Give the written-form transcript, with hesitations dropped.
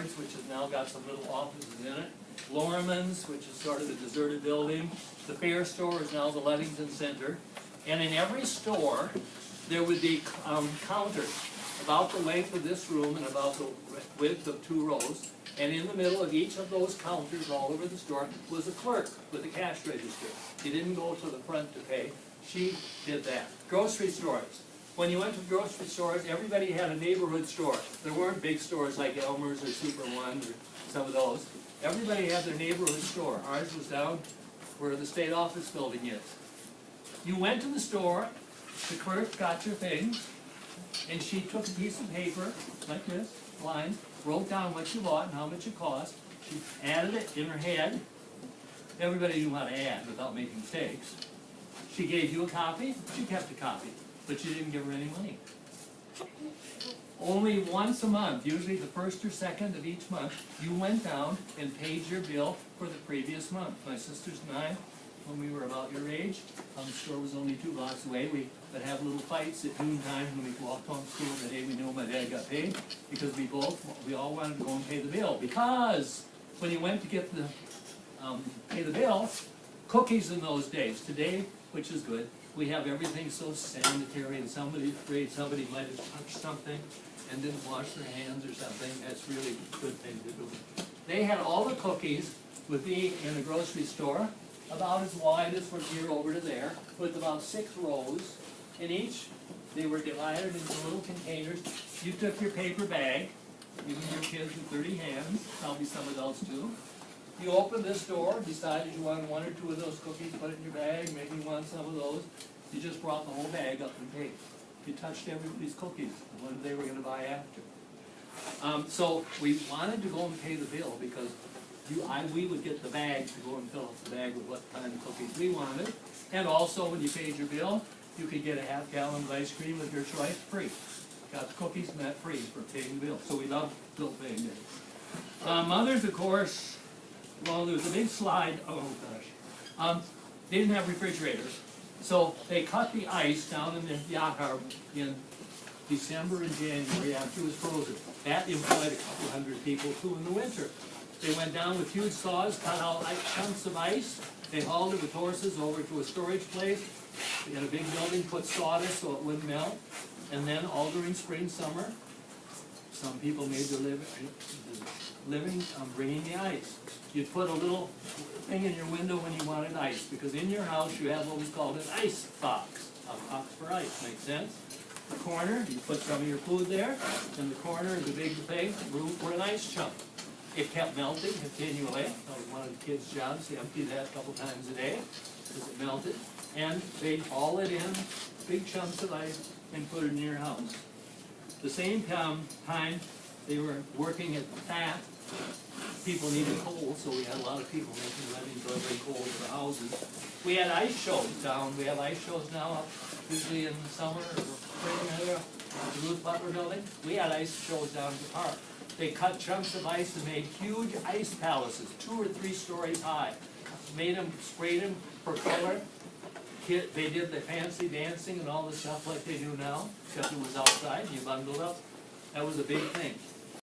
Edwards, which has now got some little offices in it. Lorman's, which is sort of a deserted building. The Fair Store is now the Ludington Center. And in every store, there would be counters about the length of this room and about the width of 2 rows. And in the middle of each of those counters all over the store was a clerk with a cash register. She didn't go to the front to pay. She did that. Grocery stores. When you went to grocery stores, everybody had a neighborhood store. There weren't big stores like Elmer's or Super One or some of those. Everybody had their neighborhood store. Ours was down where the state office building is. You went to the store, the clerk got your things, and she took a piece of paper like this, lined, wrote down what you bought and how much it cost. She added it in her head. Everybody knew how to add without making mistakes. She gave you a copy, she kept a copy, but you didn't give her any money. Only once a month, usually the first or second of each month, you went down and paid your bill for the previous month. My sisters and I, when we were about your age, the store was only 2 blocks away. We would have little fights at noontime when we walked home from school the day we knew my dad got paid, because we all wanted to go and pay the bill. Because when you went to get the pay the bill, cookies in those days. Today, which is good, we have everything so sanitary, and somebody's afraid somebody might have touched something and didn't wash their hands or something. That's really a good thing to do. They had all the cookies with being in a grocery store, about as wide as from here over to there, with about 6 rows. In each, they were divided into little containers. You took your paper bag, even your kids with dirty hands, probably some adults too. You opened this door, decided you wanted 1 or 2 of those cookies, put it in your bag, maybe you want some of those. You just brought the whole bag up and paid. You touched everybody's cookies, the ones they were going to buy after. So we wanted to go and pay the bill because we would get the bag to go and fill up the bag with what kind of cookies we wanted. And also, when you paid your bill, you could get a ½ gallon of ice cream of your choice free. Got the cookies and that free for paying the bill. So we love bill paying days. Mothers, of course, well, there was a big slide. Oh gosh, they didn't have refrigerators, so they cut the ice down in the yacht harbor in December and January after it was frozen. That employed a couple hundred people too in the winter. They went down with huge saws, cut out chunks of ice. They hauled it with horses over to a storage place. They had a big building, put sawdust so it wouldn't melt. And then all during spring, summer, some people made their living bringing the ice. You'd put a little thing in your window when you wanted ice, because in your house you have what was called an ice box, a box for ice. Makes sense? The corner, you put some of your food there. In the corner is a big thing for an ice chunk. It kept melting continually. That was one of the kids' jobs. They emptied that a couple times a day because it melted. And they'd haul it in, big chunks of ice, and put it in your house. The same time they were working at the fat, people needed coal, so we had a lot of people making living delivering coal to the houses. We had ice shows down. We have ice shows now, usually in the summer or spring area, the Ruth Butler building. We had ice shows down at the park. They cut chunks of ice and made huge ice palaces, 2 or 3 stories high. Made them, sprayed them for color. They did the fancy dancing and all the stuff like they do now, except it was outside. You bundled up. That was a big thing.